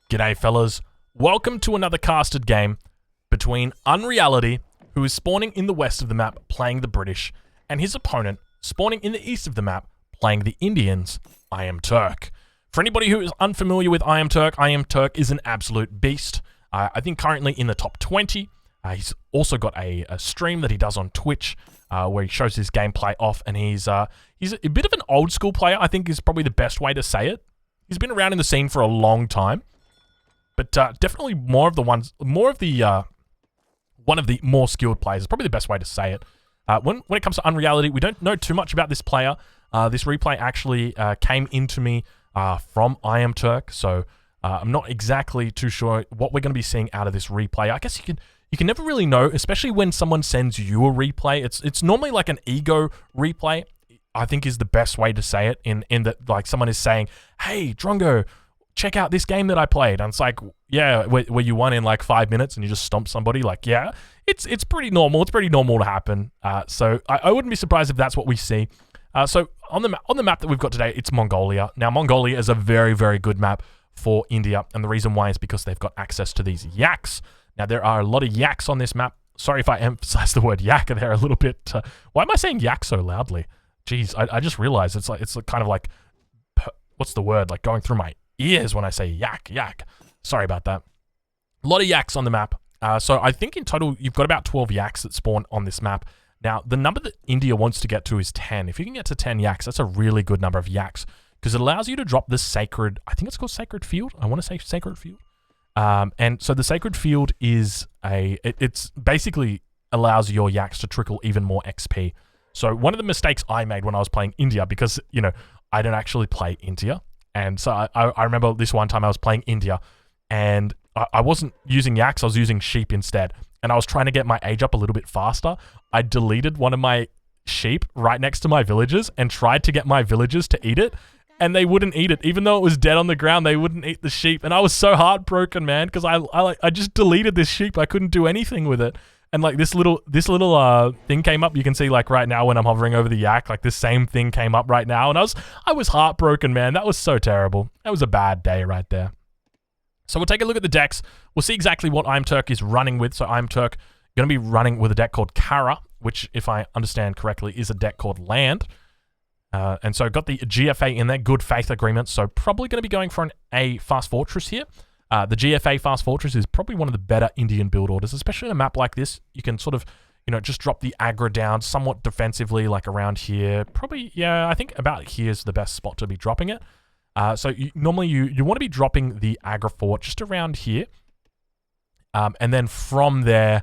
G'day fellas, welcome to another casted game between Unreality, who is spawning in the west of the map playing the British, and his opponent spawning in the east of the map playing the Indians, I Am Turk. For anybody who is unfamiliar with I Am Turk is an absolute beast. I think currently in the top 20. He's also got a stream that he does on Twitch where he shows his gameplay off, and he's a bit of an old school player, I think is probably the best way to say it. He's been around in the scene for a long time, but definitely one of the more skilled players is probably the best way to say it. When it comes to Unreality, we don't know too much about this player. This replay actually came into me from I Am Turk, so I'm not exactly too sure what we're going to be seeing out of this replay. I guess you can never really know, especially when someone sends you a replay. It's normally like an ego replay, I think is the best way to say it, in that like someone is saying, hey, Drongo, check out this game that I played. And it's like, yeah, where you won in like 5 minutes and you just stomped somebody. Like, yeah, it's pretty normal. It's pretty normal to happen. So I wouldn't be surprised if that's what we see. So on the map that we've got today, it's Mongolia. Now, Mongolia is a very, very good map for India, and the reason why is because they've got access to these yaks. Now, there are a lot of yaks on this map. Sorry if I emphasize the word yak there a little bit. Why am I saying yak so loudly? Jeez, I just realized it's kind of like, what's the word? Like going through my ears when I say yak. Sorry about that. A lot of yaks on the map. So I think in total, you've got about 12 yaks that spawn on this map. Now, the number that India wants to get to is 10. If you can get to 10 yaks, that's a really good number of yaks, because it allows you to drop the sacred, I think it's called Sacred Field. I want to say Sacred Field. And so the Sacred Field is it's basically allows your yaks to trickle even more XP. So one of the mistakes I made when I was playing India, because, you know, I don't actually play India. And so I remember this one time I was playing India, and I wasn't using yaks, I was using sheep instead. And I was trying to get my age up a little bit faster. I deleted one of my sheep right next to my villagers and tried to get my villagers to eat it. And they wouldn't eat it. Even though it was dead on the ground, they wouldn't eat the sheep. And I was so heartbroken, man, because I just deleted this sheep. I couldn't do anything with it. And like this little thing came up. You can see like right now when I'm hovering over the yak, like this same thing came up right now. And I was heartbroken, man. That was so terrible. That was a bad day right there. So we'll take a look at the decks. We'll see exactly what I Am Turk is running with. So I Am Turk going to be running with a deck called Kara, which, if I understand correctly, is a deck called Land. And so got the GFA in there, Good Faith Agreement. So probably going to be going for a Fast Fortress here. The GFA Fast Fortress is probably one of the better Indian build orders, especially in a map like this. You can sort of, you know, just drop the aggro down somewhat defensively, like around here. Probably, yeah, I think about here's the best spot to be dropping it. So normally you want to be dropping the aggro fort just around here. And then from there,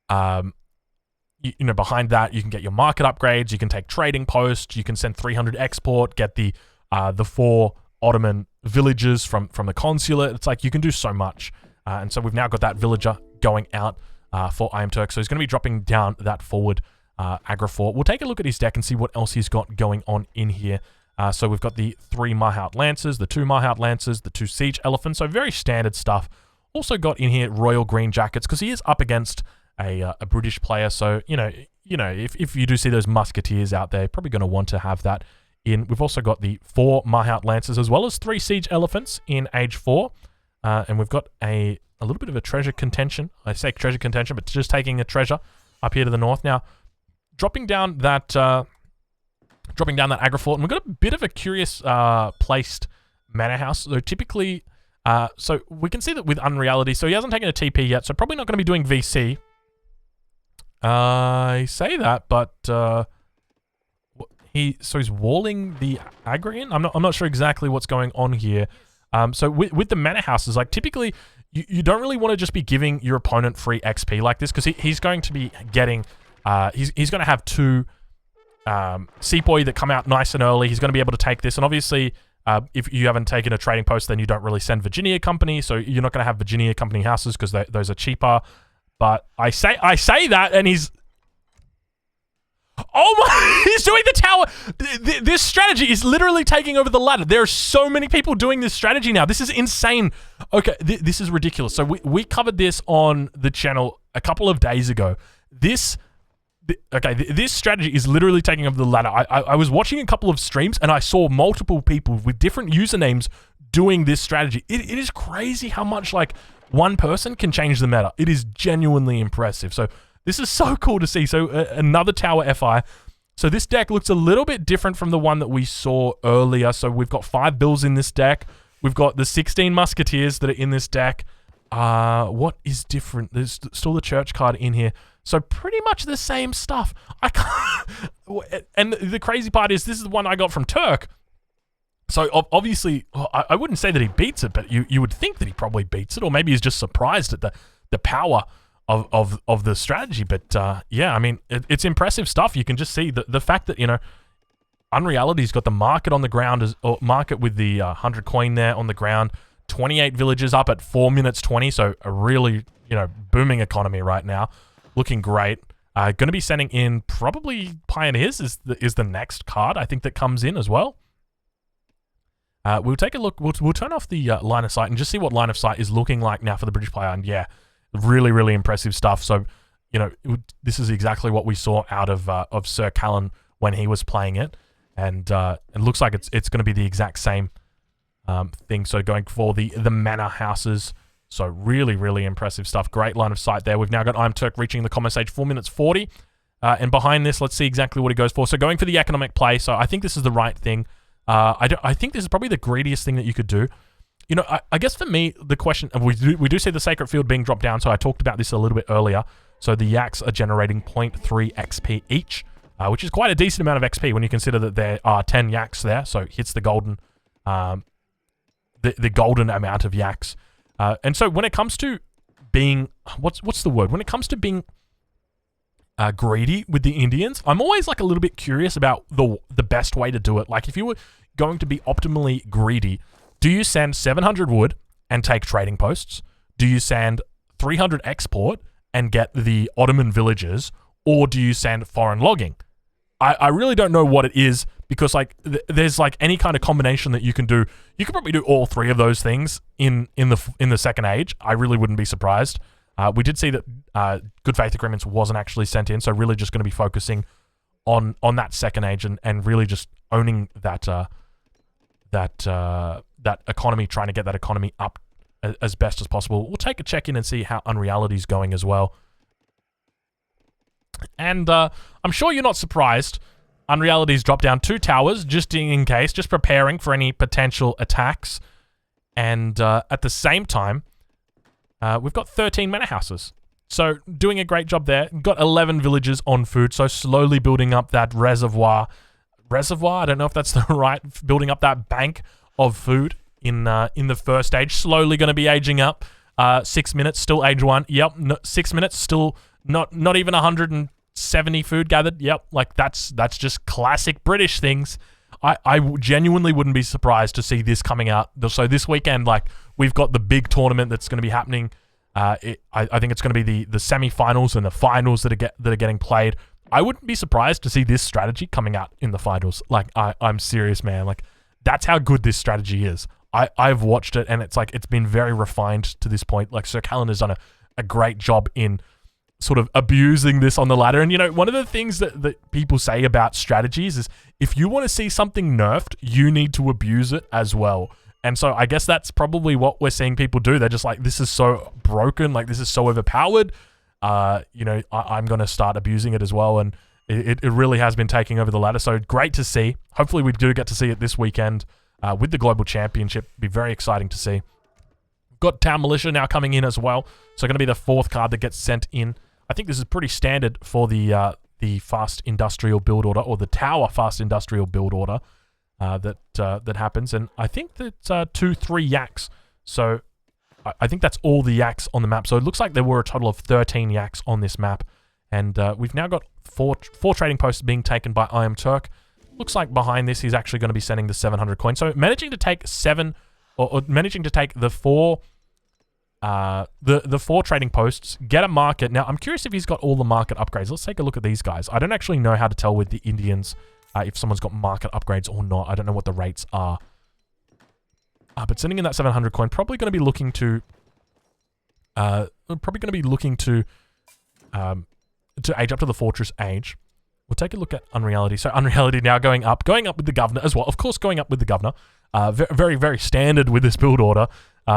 you know, behind that, you can get your market upgrades, you can take trading posts, you can send 300 export, get the 4 Ottoman villages from the consulate. It's like you can do so much. And so we've now got that villager going out for I Am Turk. So he's going to be dropping down that forward aggro fort. We'll take a look at his deck and see what else he's got going on in here. So we've got the 3 Mahout Lancers, the 2 Mahout Lancers, the 2 Siege Elephants. So very standard stuff. Also got in here Royal Green Jackets, because he is up against a British player. So, you know, if you do see those musketeers out there, probably going to want to have that in. We've also got the 4 Mahout Lancers, as well as 3 Siege Elephants in Age 4. And we've got a little bit of a treasure contention. I say treasure contention, but just taking a treasure up here to the north. Now, dropping down that aggro fort, and we've got a bit of a curious placed manor house. So typically, so we can see that with Unreality, so he hasn't taken a TP yet, so probably not going to be doing VC. I say that, but he's walling the aggro in. I'm not sure exactly what's going on here. So with the manor houses, like typically you don't really want to just be giving your opponent free XP like this, because he's going to be getting he's going to have 2 Sepoy that come out nice and early. He's going to be able to take this, and obviously if you haven't taken a trading post, then you don't really send Virginia Company, so you're not going to have Virginia Company houses because those are cheaper. But I say that, and he's... Oh my... He's doing the tower! This strategy is literally taking over the ladder. There are so many people doing this strategy now. This is insane. Okay, this is ridiculous. So we covered this on the channel a couple of days ago. This this strategy is literally taking over the ladder. I was watching a couple of streams and I saw multiple people with different usernames doing this strategy. It is crazy how much like one person can change the meta. It is genuinely impressive. So this is so cool to see. So another tower FI. So this deck looks a little bit different from the one that we saw earlier. So we've got 5 bills in this deck. We've got the 16 musketeers that are in this deck. What is different? There's still the church card in here. So pretty much the same stuff. I can't. And the crazy part is this is the one I got from Turk. So obviously, I wouldn't say that he beats it, but you would think that he probably beats it, or maybe he's just surprised at the power of the strategy. But yeah, I mean, it's impressive stuff. You can just see the fact that, you know, Unreality's got the market on the ground, or market with the 100 coin there on the ground. 28 villages up at 4 minutes 20, so a really, you know, booming economy right now. Looking great. Going to be sending in probably Pioneers is the next card I think that comes in as well. We'll take a look. We'll turn off the line of sight and just see what line of sight is looking like now for the British player. And yeah, really, really impressive stuff. So, you know, this is exactly what we saw out of Sir Callan when he was playing it. And it looks like it's going to be the exact same thing. So going for the manor houses. So really, really impressive stuff. Great line of sight there. We've now got I'm Turk reaching the common stage 4 minutes 40. And behind this, let's see exactly what he goes for. So going for the economic play. So I think this is the right thing. I think this is probably the greediest thing that you could do. You know, I guess for me, the question, we do see the Sacred Field being dropped down. So I talked about this a little bit earlier. So the yaks are generating 0.3 XP each, which is quite a decent amount of XP when you consider that there are 10 yaks there. So it hits the golden, the golden amount of yaks. And so when it comes to being, what's the word? When it comes to being greedy with the Indians, I'm always like a little bit curious about the best way to do it. Like if you were going to be optimally greedy, do you send 700 wood and take trading posts? Do you send 300 export and get the Ottoman villages? Or do you send foreign logging? I really don't know what it is, because like there's like any kind of combination that you can do. You could probably do all 3 of those things in the second age. I really wouldn't be surprised. We did see that good faith agreements wasn't actually sent in, so really just going to be focusing on that second age and really just owning that economy, trying to get that economy up as best as possible. We'll take a check in and see how Unreality's going as well. And I'm sure you're not surprised. Unreality's dropped down 2 towers just in case, just preparing for any potential attacks. And at the same time, we've got 13 manor houses. So doing a great job there. Got 11 villages on food, so slowly building up that reservoir. I don't know if that's the right, building up that bank of food in the first stage. Slowly going to be aging up. 6 minutes, still age 1. Yep, 6 minutes, still not even 170 food gathered. Yep, like that's just classic British things. I genuinely wouldn't be surprised to see this coming out. So this weekend, like, we've got the big tournament that's going to be happening. I think it's going to be the semi-finals and the finals that are getting played. I wouldn't be surprised to see this strategy coming out in the finals. Like, I'm serious, man. Like, that's how good this strategy is. I've watched it, and it's like it's been very refined to this point. Like, Sir Callan has done a great job in sort of abusing this on the ladder. And, you know, one of the things that people say about strategies is if you want to see something nerfed, you need to abuse it as well. And so I guess that's probably what we're seeing people do. They're just like, this is so broken, like this is so overpowered. You know, I'm going to start abusing it as well. And it really has been taking over the ladder. So great to see. Hopefully we do get to see it this weekend with the Global Championship. Be very exciting to see. Got Town Militia now coming in as well. So going to be the 4th card that gets sent in. I think this is pretty standard for the fast industrial build order, or the tower fast industrial build order that happens. And I think that's 2-3 yaks. So I think that's all the yaks on the map. So it looks like there were a total of 13 yaks on this map. And we've now got four trading posts being taken by I Am Turk. Looks like behind this, he's actually going to be sending the 700 coins. So managing to take managing to take the 4 trading posts, get a market. Now, I'm curious if he's got all the market upgrades. Let's take a look at these guys. I don't actually know how to tell with the Indians if someone's got market upgrades or not. I don't know what the rates are. But sending in that 700 coin, probably going to be looking to to age up to the Fortress age. We'll take a look at Unreality. So Unreality now going up with the Governor as well. Of course, going up with the Governor. Very, very standard with this build order.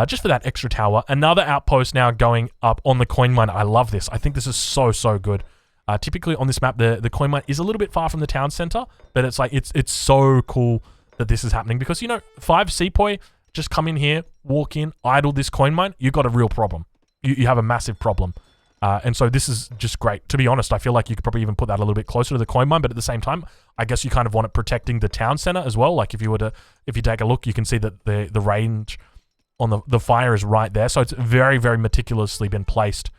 Just for that extra tower. Another outpost now going up on the coin mine. I love this. I think this is so, so good. Typically on this map, the coin mine is a little bit far from the town center, but it's like, it's so cool that this is happening because, you know, 5 Sepoy just come in here, walk in, idle this coin mine, you've got a real problem. You have a massive problem. And so this is just great. To be honest, I feel like you could probably even put that a little bit closer to the coin mine, but at the same time, I guess you kind of want it protecting the town center as well. Like if you take a look, you can see that the range on the fire is right there. So it's very, very meticulously been placed.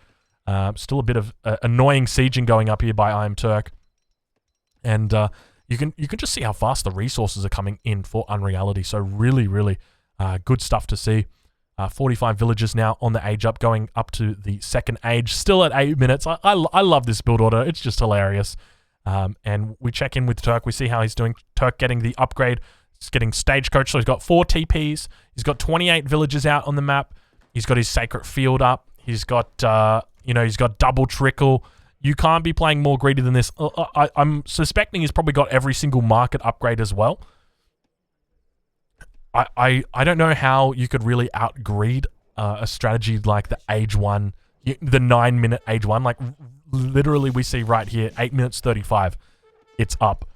Still a bit of annoying sieging going up here by I Am Turk. And you can just see how fast the resources are coming in for Unreality. So really, really good stuff to see. 45 villages now on the age up, going up to the second age, still at 8 minutes. I love this build order. It's just hilarious. And we check in with Turk. We see how he's doing. Turk getting the upgrade. He's getting Stagecoach, so he's got 4 TPs. He's got 28 villages out on the map. He's got his Sacred Field up. He's got, he's got double trickle. You can't be playing more greedy than this. I'm suspecting he's probably got every single market upgrade as well. I don't know how you could really out-greed a strategy like the age 1, the 9-minute age 1. Like, literally we see right here, 8 minutes 35. It's up.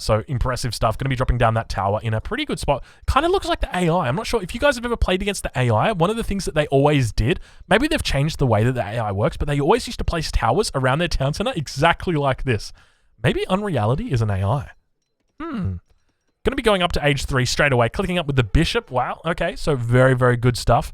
So impressive stuff. Going to be dropping down that tower in a pretty good spot. Kind of looks like the AI. I'm not sure if you guys have ever played against the AI. One of the things that they always did, maybe they've changed the way that the AI works, but they always used to place towers around their town center exactly like this. Maybe Unreality is an AI. Going to be going up to age 3 straight away. Clicking up with the Bishop. Wow. Okay. So very, very good stuff.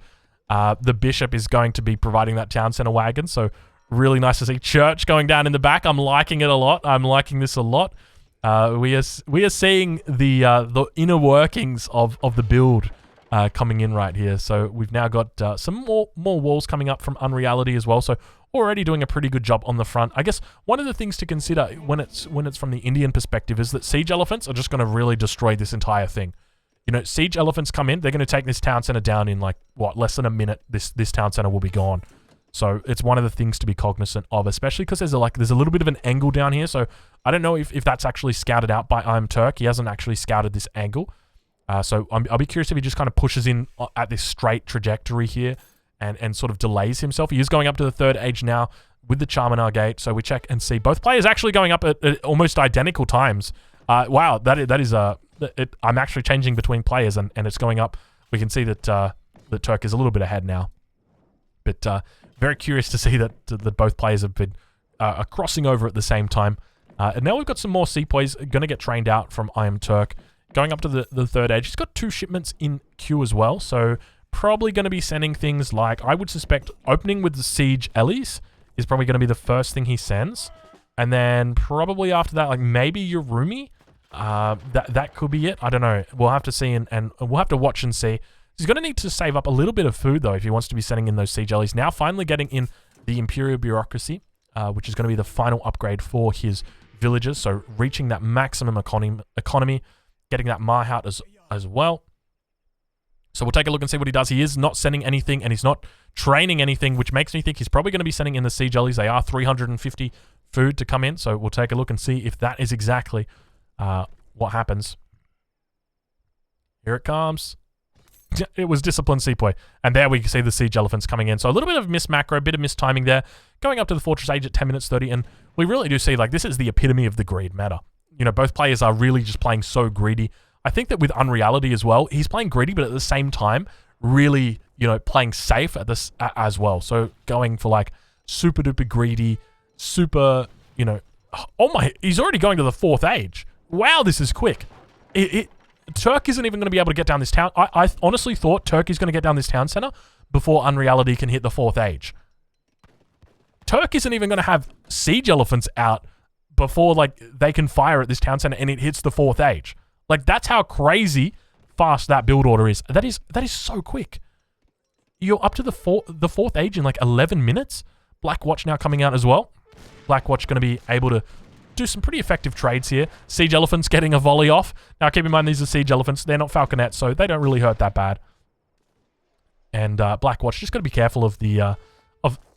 The Bishop is going to be providing that town center wagon. So really nice to see. Church going down in the back. I'm liking it a lot. I'm liking this a lot. We are seeing the inner workings of the build coming in right here. So we've now got some more walls coming up from Unreality as well. So already doing a pretty good job on the front. I guess one of the things to consider when it's from the Indian perspective is that siege elephants are just going to really destroy this entire thing. You know, siege elephants come in, they're going to take this town center down in like less than a minute. This town center will be gone. So it's one of the things to be cognizant of, especially because there's a little bit of an angle down here. So I don't know if that's actually scouted out by I Am Turk. He hasn't actually scouted this angle. So I'll be curious if he just kind of pushes in at this straight trajectory here and sort of delays himself. He is going up to the 3rd age now with the Charminar Gate. So we check and see both players actually going up at almost identical times. Wow, that is I'm actually changing between players and it's going up. We can see that that Turk is a little bit ahead now. But very curious to see that both players have been crossing over at the same time. And now we've got some more Sepoys going to get trained out from I Am Turk. Going up to the 3rd age. He's got 2 shipments in queue as well. So probably going to be sending things like, I would suspect, opening with the Siege Ellies is probably going to be the first thing he sends. And then probably after that, like maybe Yorumi. That could be it. I don't know. We'll have to see and we'll have to watch and see. He's going to need to save up a little bit of food, though, if he wants to be sending in those Siege Ellies. Now finally getting in the Imperial Bureaucracy, which is going to be the final upgrade for his villages. So reaching that maximum economy, getting that Mahout as well. So we'll take a look and see what he does. He is not sending anything, and he's not training anything, which makes me think he's probably going to be sending in the Siege Ellies. They are 350 food to come in, so we'll take a look and see if that is exactly what happens. Here it comes. It was Disciplined Sepoy. And there we see the Siege Elephants coming in. So a little bit of missed macro, a bit of missed timing there. Going up to the Fortress Age at 10 minutes 30, and we really do see, like, this is the epitome of the greed meta. You know, both players are really just playing so greedy. I think that with Unreality as well, he's playing greedy, but at the same time, really, you know, playing safe at this as well. So going for, like, super duper greedy, super, you know, oh my, he's already going to the 4th age. Wow, this is quick. Turk isn't even going to be able to get down this town. I honestly thought Turk is going to get down this town center before Unreality can hit the 4th age. Turk isn't even going to have Siege Elephants out before, like, they can fire at this town center and it hits the 4th age. Like, that's how crazy fast that build order is. That is so quick. You're up to the 4th age in, like, 11 minutes. Black Watch now coming out as well. Black Watch going to be able to do some pretty effective trades here. Siege Elephants getting a volley off. Now, keep in mind, these are Siege Elephants. They're not Falconets, so they don't really hurt that bad. And Black Watch just got to be careful of the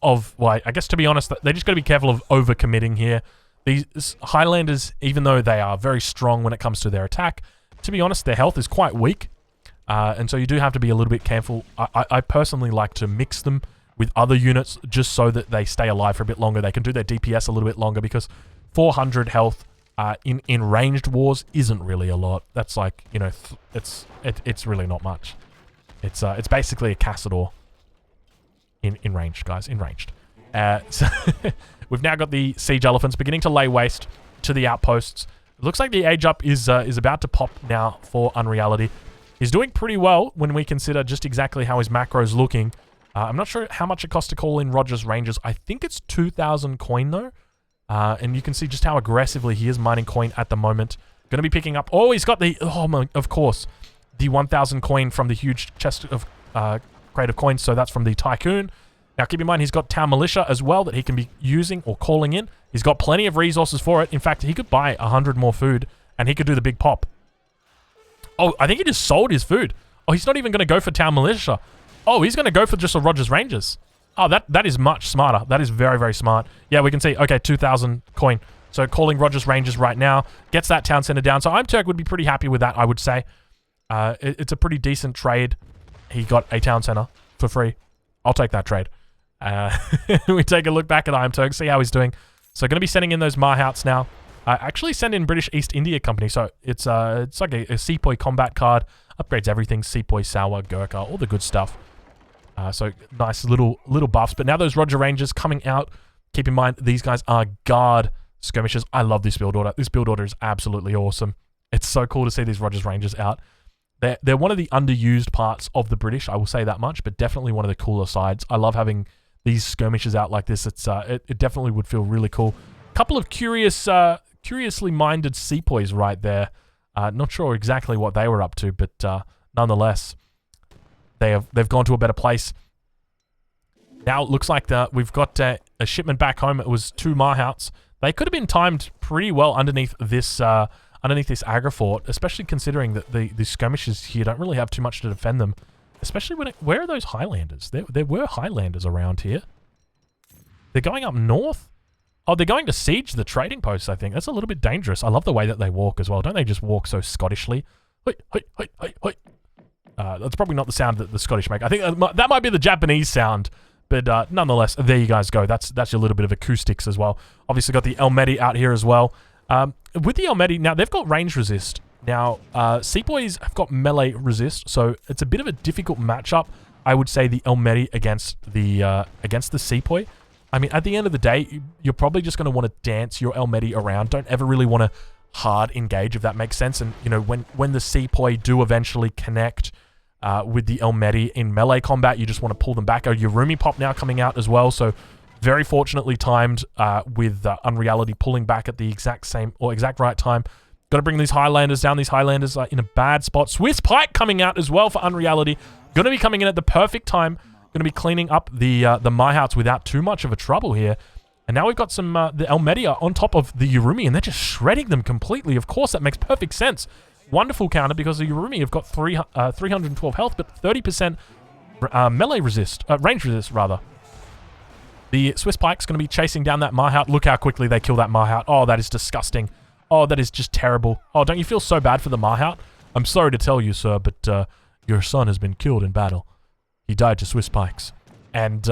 well, I guess to be honest, they just got to be careful of overcommitting here. These Highlanders, even though they are very strong when it comes to their attack, to be honest, their health is quite weak. And so you do have to be a little bit careful. I personally like to mix them with other units just so that they stay alive for a bit longer. They can do their DPS a little bit longer because 400 health in ranged wars isn't really a lot. That's like, you know, it's really not much. It's basically a Cassador in ranged, guys, in ranged. So we've now got the siege elephants beginning to lay waste to the outposts. It looks like the age up is about to pop now for Unreality. He's doing pretty well when we consider just exactly how his macro's looking. I'm not sure how much it costs to call in Rogers Rangers. I think it's 2,000 coin though. And you can see just how aggressively he is mining coin at the moment. Going to be picking up... Oh, he's got the... Oh, my, of course. The 1,000 coin from the huge chest of crate of coins. So that's from the Tycoon. Now, keep in mind, he's got Town Militia as well that he can be using or calling in. He's got plenty of resources for it. In fact, he could buy 100 more food and he could do the big pop. Oh, I think he just sold his food. Oh, he's not even going to go for Town Militia. Oh, he's going to go for just a Rogers Rangers. Oh, that is much smarter. That is very, very smart. Yeah, we can see, okay, 2,000 coin. So calling Rogers Rangers right now gets that town center down. So Turk would be pretty happy with that, I would say. It's a pretty decent trade. He got a town center for free. I'll take that trade. We take a look back at Turk, see how he's doing. So going to be sending in those Mahouts now. Actually send in British East India Company. So it's like a Sepoy combat card. Upgrades everything. Sepoy, Sour, Gurkha, all the good stuff. So nice little buffs. But now those Roger Rangers coming out. Keep in mind, these guys are guard skirmishers. I love this build order. This build order is absolutely awesome. It's so cool to see these Rogers Rangers out. They're one of the underused parts of the British, I will say that much, but definitely one of the cooler sides. I love having these skirmishers out like this. It definitely would feel really cool. Couple of curiously minded Sepoys right there. Not sure exactly what they were up to, but nonetheless, they've gone to a better place. Now it looks like we've got a shipment back home. It was 2 Mahouts. They could have been timed pretty well underneath this Agrifort, especially considering that the skirmishers here don't really have too much to defend them. Especially where are those Highlanders? There were Highlanders around here. They're going up north. Oh, they're going to siege the trading posts, I think. That's a little bit dangerous. I love the way that they walk as well. Don't they just walk so Scottishly? Hoi, hoi, hoi, hoi, hoi. That's probably not the sound that the Scottish make. I think that might be the Japanese sound. But nonetheless, there you guys go. That's a little bit of acoustics as well. Obviously got the Elmedi out here as well. With the Elmedi, now they've got range resist. Now, Sepoys have got melee resist, so it's a bit of a difficult matchup. I would say the Elmedi against the Sepoy. I mean, at the end of the day, you're probably just going to want to dance your Elmedi around. Don't ever really want to hard engage, if that makes sense. And, you know, when the Sepoy do eventually connect with the Elmedi in melee combat, you just want to pull them back. A Yurumi pop now coming out as well, so very fortunately timed with Unreality pulling back at the exact right time. Got to bring these Highlanders down. These Highlanders are in a bad spot. Swiss Pike coming out as well for Unreality. Going to be coming in at the perfect time. Going to be cleaning up the Mahouts without too much of a trouble here. And now we've got some the Elmedi on top of the Yurumi, and they're just shredding them completely. Of course, that makes perfect sense. Wonderful counter because the Yurumi have got 312 health, but 30% melee resist, range resist rather. The Swiss Pike's going to be chasing down that Mahout. Look how quickly they kill that Mahout. Oh, that is disgusting. Oh, that is just terrible. Oh, don't you feel so bad for the Mahout? I'm sorry to tell you, sir, but your son has been killed in battle. He died to Swiss Pikes. And,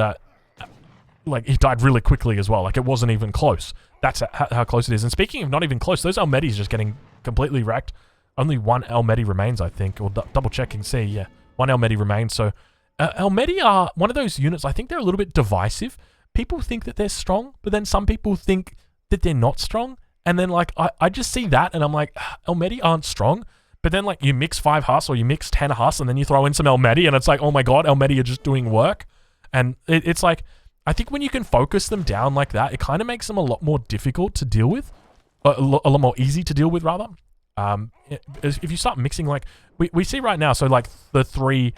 like, he died really quickly as well. Like, it wasn't even close. That's how close it is. And speaking of not even close, those Elmedis just getting completely wrecked. Only 1 Elmedi remains, I think. Or double check and see. Yeah, 1 Elmedi remains. So, Elmedi are one of those units, I think they're a little bit divisive. People think that they're strong, but then some people think that they're not strong. And then, like, I just see that, and I'm like, Elmedi aren't strong. But then, like, you mix 5 Huss or you mix 10 Huss, and then you throw in some Elmedi, and it's like, oh my god, Elmedi are just doing work. And it's like, I think when you can focus them down like that, it kind of makes them a lot more difficult to deal with. A lot more easy to deal with, rather. If you start mixing, like, we see right now, so, like, the 3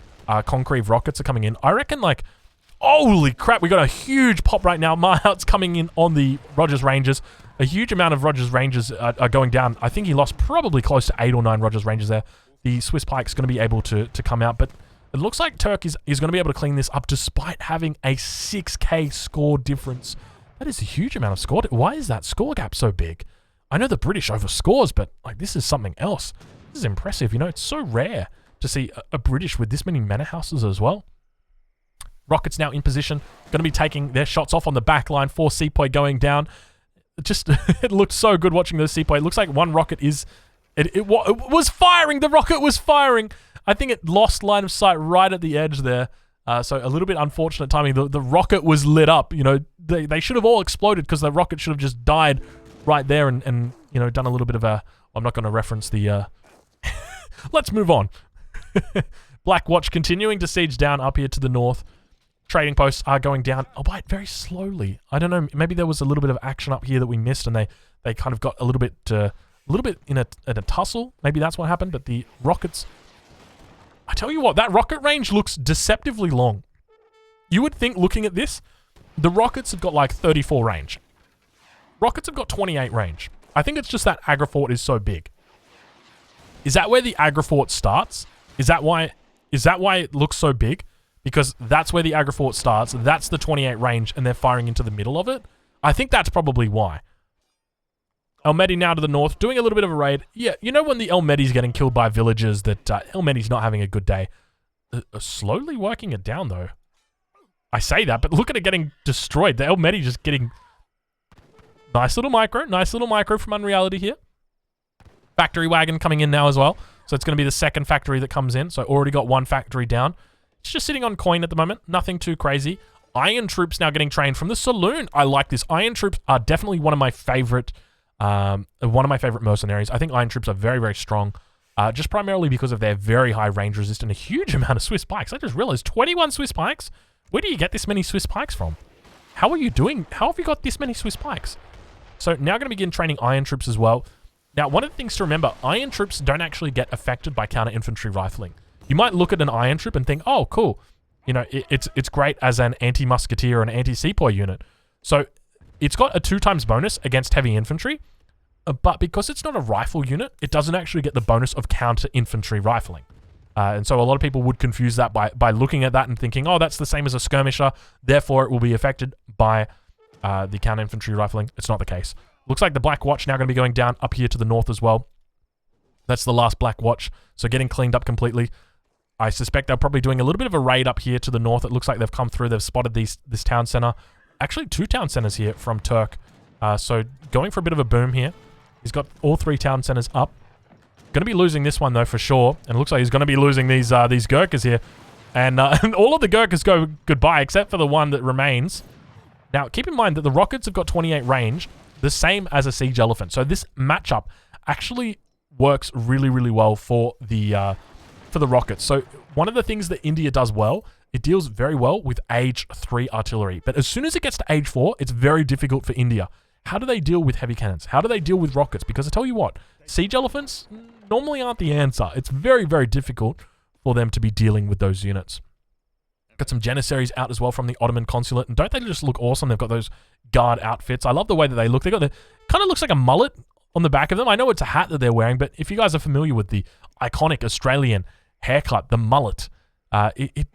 Concrete rockets are coming in. I reckon, like, holy crap, we got a huge pop right now. Mahout's coming in on the Rogers Rangers. A huge amount of Rogers Rangers are going down. I think he lost probably close to 8 or 9 Rogers Rangers there. The Swiss Pike's going to be able to come out, but It looks like Turk is going to be able to clean this up despite having a 6k score difference. That is a huge amount of score. Why is that score gap so big? I know the British overscores, but like this is something else. This is impressive. You know, it's so rare to see a British with this many manor houses as well. Rockets now in position, going to be taking their shots off on the back line. 4 Sepoy going down. It looked so good watching those Sepoy. It looks like one rocket is... It was firing. The rocket was firing. I think it lost line of sight right at the edge there. So a little bit unfortunate timing. The rocket was lit up. You know, they should have all exploded because the rocket should have just died right there and you know, done a little bit of a... I'm not going to reference the... Let's move on. Black Watch continuing to siege down up here to the north. Trading posts are going down, albeit very slowly. I don't know, maybe there was a little bit of action up here that we missed and they kind of got a little bit in a tussle. Maybe that's what happened, but the rockets... I tell you what, that rocket range looks deceptively long. You would think, looking at this, the rockets have got like 34 range. Rockets have got 28 range. I think it's just that Agrifort is so big. Is that where the Agrifort starts? Is that why it looks so big? Because that's where the Agrifort starts. That's the 28 range, and they're firing into the middle of it. I think that's probably why. El Mehdi now to the north, doing a little bit of a raid. Yeah, you know when the El Mehdi's getting killed by villagers that El Mehdi's not having a good day. Slowly working it down, though. I say that, but look at it getting destroyed. The El Mehdi just getting... Nice little micro from Unreality here. Factory wagon coming in now as well. So it's going to be the second factory that comes in. So already got one factory down. It's just sitting on coin at the moment. Nothing too crazy. Iron troops now getting trained from the saloon. I like this. Iron troops are definitely one of my favorite mercenaries. I think iron troops are very, very strong. Just primarily because of their very high range resist and a huge amount of Swiss pikes. I just realized 21 Swiss pikes. Where do you get this many Swiss pikes from? How are you doing? How have you got this many Swiss pikes? So now going to begin training iron troops as well. Now, one of the things to remember, iron troops don't actually get affected by counter infantry rifling. You might look at an iron troop and think, oh, cool. You know, it's great as an anti-musketeer or an anti-sepoy unit. So it's got a 2x bonus against heavy infantry, but because it's not a rifle unit, it doesn't actually get the bonus of counter infantry rifling. And so a lot of people would confuse that by looking at that and thinking, oh, that's the same as a skirmisher, therefore it will be affected by the counter infantry rifling. It's not the case. Looks like the Black Watch now going to be going down up here to the north as well. That's the last Black Watch, so getting cleaned up completely. I suspect they're probably doing a little bit of a raid up here to the north. It looks like they've come through. They've spotted this town center. Actually, 2 town centers here from Turk. So going for a bit of a boom here. He's got all 3 town centers up. Going to be losing this one, though, for sure. And it looks like he's going to be losing these Gurkhas here. And all of the Gurkhas go goodbye, except for the one that remains. Now, keep in mind that the rockets have got 28 range, the same as a siege elephant. So this matchup actually works really, really well for the rockets. So one of the things that India does well, it deals very well with age 3 artillery. But as soon as it gets to age 4, it's very difficult for India. How do they deal with heavy cannons? How do they deal with rockets? Because I tell you what, siege elephants normally aren't the answer. It's very, very difficult for them to be dealing with those units. Got some Janissaries out as well from the Ottoman consulate. And don't they just look awesome? They've got those guard outfits. I love the way that they look. They got the... Kind of looks like a mullet on the back of them. I know it's a hat that they're wearing, but if you guys are familiar with the iconic Australian haircut, the mullet, it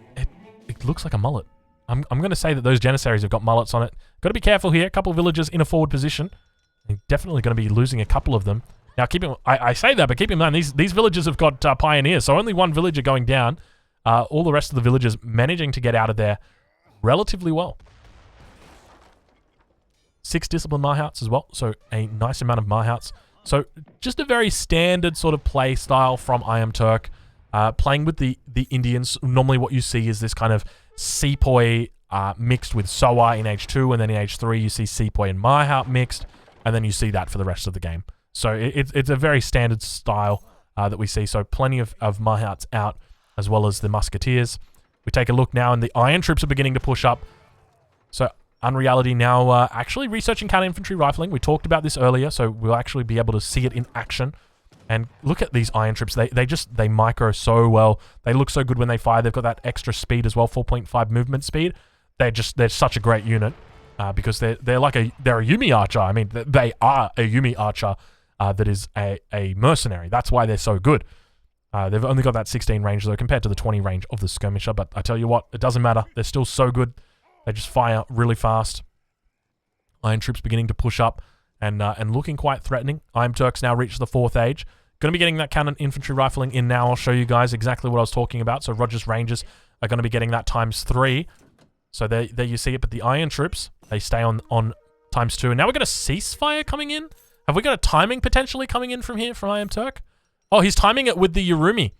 looks like a mullet. I'm going to say that those Janissaries have got mullets on it. Got to be careful here. A couple of villagers in a forward position. You're definitely going to be losing a couple of them. Now, I say that, but keep in mind, these villagers have got pioneers, so only one villager going down. All the rest of the villagers managing to get out of there relatively well. 6 disciplined Mahouts as well, so a nice amount of Mahouts. So just a very standard sort of play style from I Am Turk. Playing with the Indians, normally what you see is this kind of Sepoy mixed with Soa in age 2, and then in age 3 you see Sepoy and Mahout mixed, and then you see that for the rest of the game. So it's a very standard style that we see. So plenty of Mahouts out, as well as the Musketeers. We take a look now, and the Iron Troops are beginning to push up. So Unreality now actually researching counter infantry rifling. We talked about this earlier, so we'll actually be able to see it in action. And look at these Iron Troops. They micro so well. They look so good when they fire. They've got that extra speed as well, 4.5 movement speed. They're such a great unit because they're a Yumi archer. I mean, they are a Yumi archer that is a mercenary. That's why they're so good. They've only got that 16 range, though, compared to the 20 range of the skirmisher. But I tell you what, it doesn't matter. They're still so good. They just fire really fast. Iron Troops beginning to push up and looking quite threatening. Iron Turks now reach the 4th age. Going to be getting that cannon infantry rifling in now. I'll show you guys exactly what I was talking about. So Roger's Rangers are going to be getting that ×3. So there you see it. But the Iron Troops, they stay on ×2. And now we're going to ceasefire coming in. Have we got a timing potentially coming in from here from Iron Turk? Oh, he's timing it with the Urumi.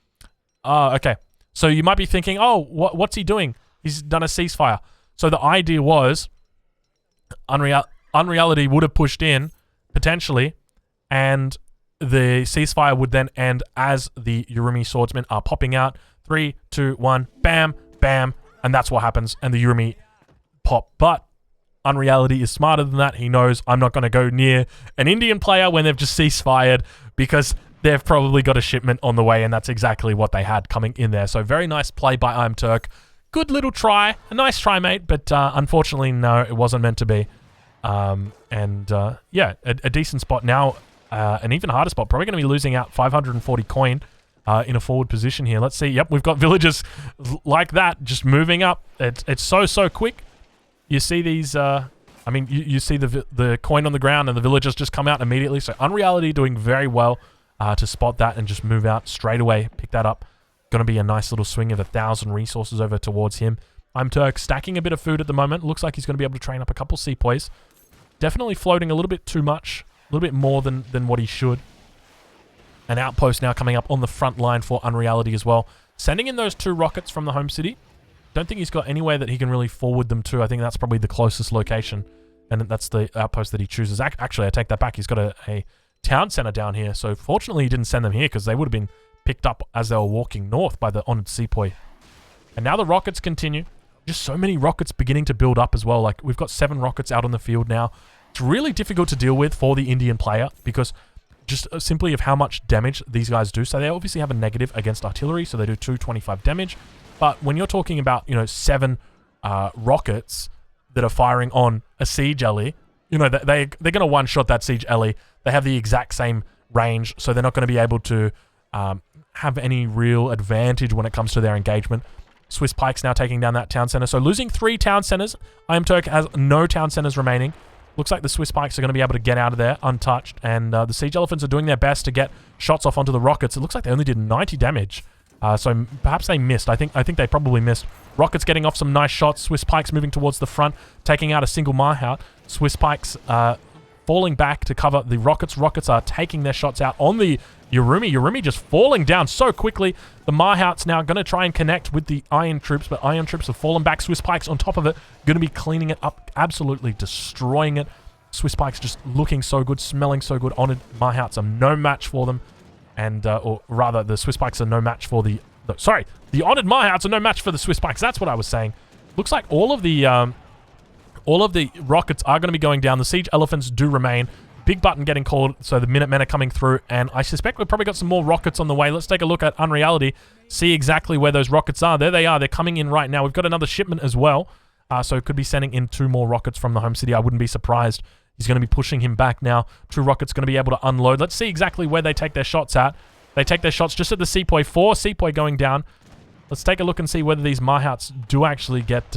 Okay. So you might be thinking, oh, what's he doing? He's done a ceasefire. So the idea was Unreality would have pushed in, potentially, and the ceasefire would then end as the Urumi swordsmen are popping out. 3, 2, 1, bam, bam, and that's what happens, and the Urumi pop. But Unreality is smarter than that. He knows I'm not going to go near an Indian player when they've just ceasefired, because they've probably got a shipment on the way, and that's exactly what they had coming in there. So very nice play by I'm Turk. Good little try. A nice try, mate, but unfortunately, no, it wasn't meant to be. Yeah, a decent spot now. An even harder spot. Probably going to be losing out 540 coin in a forward position here. Let's see. Yep, we've got villagers like that just moving up. It's so quick. You see these... I mean, you see the coin on the ground and the villagers just come out immediately. So Unreality doing very well to spot that and just move out straight away. Pick that up. Going to be a nice little swing of 1,000 resources over towards him. I'm Turk stacking a bit of food at the moment. Looks like he's going to be able to train up a couple sepoys. Definitely floating a little bit too much. A little bit more than what he should. An outpost now coming up on the front line for Unreality as well. Sending in those 2 rockets from the home city. Don't think he's got anywhere that he can really forward them to. I think that's probably the closest location. And that's the outpost that he chooses. Actually, I take that back. He's got a town center down here. So fortunately, he didn't send them here because they would have been picked up as they were walking north by the honored sepoy. And now the rockets continue. Just so many rockets beginning to build up as well. Like, we've got 7 rockets out on the field now. It's really difficult to deal with for the Indian player because just simply of how much damage these guys do. So they obviously have a negative against artillery, so they do 225 damage. But when you're talking about, 7 rockets that are firing on a siege alley, they're going to one-shot that siege alley. They have the exact same range, so they're not going to be able to have any real advantage when it comes to their engagement. Swiss Pikes now taking down that town center. So losing 3 town centers. I'm Turk has no town centers remaining. Looks like the Swiss Pikes are going to be able to get out of there untouched. And the Siege Elephants are doing their best to get shots off onto the rockets. It looks like they only did 90 damage. So perhaps they missed. I think they probably missed. Rockets getting off some nice shots. Swiss Pikes moving towards the front, taking out a single Marhout. Swiss Pikes falling back to cover the rockets. Rockets are taking their shots out on the Urumi. Urumi just falling down so quickly. The Marhout's now going to try and connect with the Iron Troops, but Iron Troops have fallen back. Swiss Pikes on top of it, going to be cleaning it up, absolutely destroying it. Swiss Pikes just looking so good, smelling so good. Honored Marhouts are no match for them. And, or rather, the Swiss Pikes are no match for the Honored Marhouts are no match for the Swiss Pikes. That's what I was saying. Looks like all of the rockets are going to be going down. The Siege Elephants do remain. Big button getting called, so the Minutemen are coming through, and I suspect we've probably got some more rockets on the way. Let's take a look at Unreality, see exactly where those rockets are. There they are. They're coming in right now. We've got another shipment as well, so could be sending in 2 more rockets from the home city. I wouldn't be surprised. He's going to be pushing him back now. 2 rockets going to be able to unload. Let's see exactly where they take their shots at. They take their shots just at the Sepoy. 4 Sepoy going down. Let's take a look and see whether these Marhouts do actually get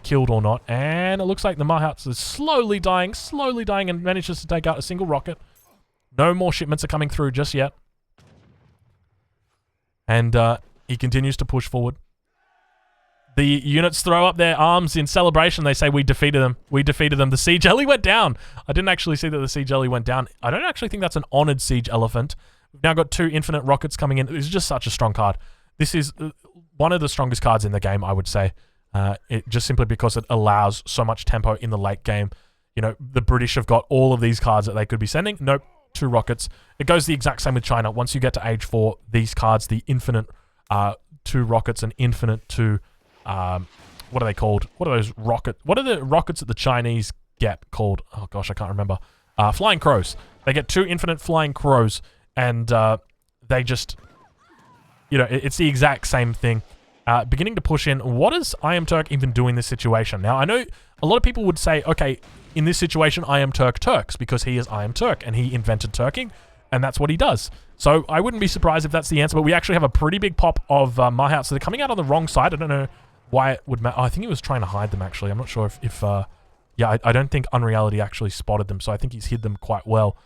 killed or not. And it looks like the Marhouts is slowly dying, and manages to take out a single rocket. No more shipments are coming through just yet. And he continues to push forward. The units throw up their arms in celebration. They say, we defeated them. We defeated them. The Siege Ellie went down. I didn't actually see that the Siege Ellie went down. I don't actually think that's an honored Siege Elephant. We've now got 2 infinite rockets coming in. It's just such a strong card. This is one of the strongest cards in the game, I would say. It just simply because it allows so much tempo in the late game. The British have got all of these cards that they could be sending. Nope, 2 rockets. It goes the exact same with China. Once you get to age 4, these cards, the infinite 2 rockets and infinite 2... what are they called? What are those rockets? What are the rockets that the Chinese get called? Oh gosh, I can't remember. Flying Crows. They get 2 infinite Flying Crows, and they just, it's the exact same thing. Beginning to push in. What does I Am Turk even do in this situation? Now, I know a lot of people would say, okay, in this situation, I Am Turk Turks, because he is I Am Turk, and he invented Turking, and that's what he does. So I wouldn't be surprised if that's the answer, but we actually have a pretty big pop of Mahouts. So they're coming out on the wrong side. I don't know why it would matter. Oh, I think he was trying to hide them, actually. I'm not sure if yeah, I don't think Unreality actually spotted them, so I think he's hid them quite well.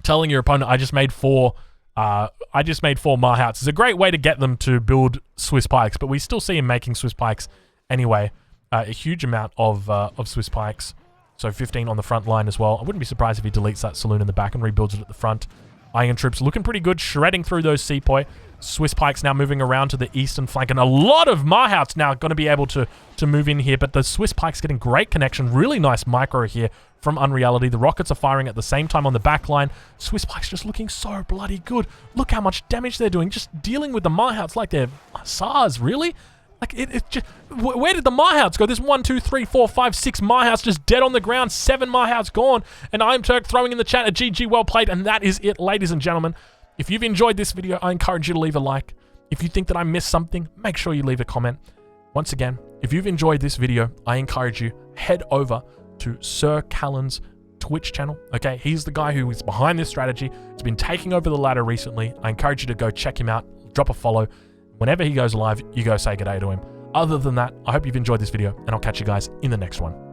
Telling your opponent, I just made 4 Mahouts. It's a great way to get them to build Swiss Pikes, but we still see him making Swiss Pikes anyway. A huge amount of Swiss Pikes. So 15 on the front line as well. I wouldn't be surprised if he deletes that saloon in the back and rebuilds it at the front. Iron troops looking pretty good, shredding through those sepoy. Swiss Pikes now moving around to the eastern flank, and a lot of Mahouts now going to be able to move in here, but the Swiss Pikes getting great connection. Really nice micro here from Unreality. The rockets are firing at the same time on the back line. Swiss Pikes just looking so bloody good. Look how much damage they're doing, just dealing with the Mahouts like they're SARS, really? Like, it just... Where did the Mahouts go? There's 1, 2, 3, 4, 5, 6 Mahouts just dead on the ground. 7 Mahouts gone. And I'm Turk throwing in the chat a GG, well played. And that is it, ladies and gentlemen. If you've enjoyed this video, I encourage you to leave a like. If you think that I missed something, make sure you leave a comment. Once again, if you've enjoyed this video, I encourage you, head over to Sir Callan's Twitch channel. Okay, he's the guy who is behind this strategy. He's been taking over the ladder recently. I encourage you to go check him out, drop a follow. Whenever he goes live, you go say good day to him. Other than that, I hope you've enjoyed this video, and I'll catch you guys in the next one.